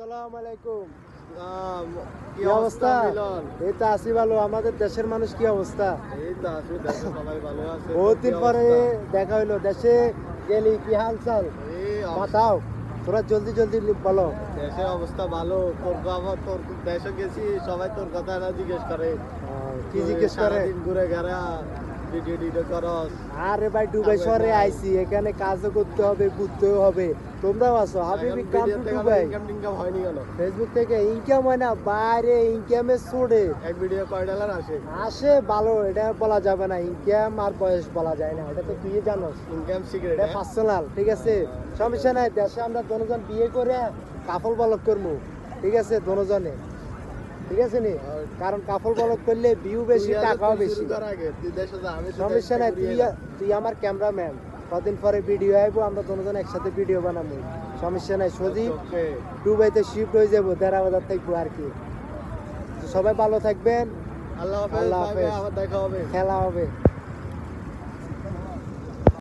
আসসালামু আলাইকুম। কি অবস্থা মিলন? এই তো আছি ভালো। আমাদের দেশের মানুষ কি অবস্থা? এই তো আছি, দেশে সবাই ভালো আছে। বহুত তোর দিন কি পরে অবস্থা? দেখা হইলো। দেশে গেলি কি হাল চাল এই বাতাও, তোরা জলদি জলদি বলো। দেশের অবস্থা ভালো। তোর দেশে গেছি, সবাই তোর কথা না জিজ্ঞেস করে। কি জিজ্ঞেস করে? সারাদিন ঘুরে ঘেরা ভিডিও টিডিও করস। আরে ভাই দুবাই আমরা শহরে যাই। আইছি, এখানে কাজও করতে হবে, ঘুরতেও হবে। তোমরাও আছো হাবিবি, কাম ভিডিও টু থেকে দুবাই। ইনকাম টিনকাম হয়নি কেন? ফেসবুক থেকে ইনকাম হয় না, বাইরে ইনকামে ছোড়ে এক ভিডিও কয় ডলার আসে? আসে ভালো, এটা বলা যাবে না। ইনকাম আর বয়স বলা যায় না, এটা তো তুই জানোস। Income secret. এটা পার্সোনাল, ঠিক আছে? সমস্যা নাই। দেশে আমরা দুজন বিয়ে করে কাফল বলক করবো, ঠিক আছে? দুজনে, ঠিক আছে নি? কারণ কাফল বলক করলে ভিউ বেশি, টাকাও বেশি। সমস্যা নাই। তুই আমার ক্যামেরাম্যান। কদিন পরে ভিডিও আইবো, আমরা দুজন একসাথে ভিডিও বানাবো। সমস্যা নাই। সজীব দুবাইতে শিফট হয়ে যাবো, ১,৫০০ থাকবো আর কি। তো সবাই ভালো থাকবেন। আল্লাহ হাফেজ। আল্লাহ বাই বাই, হাফেজ। আবার দেখা হবে। খেলা হবে।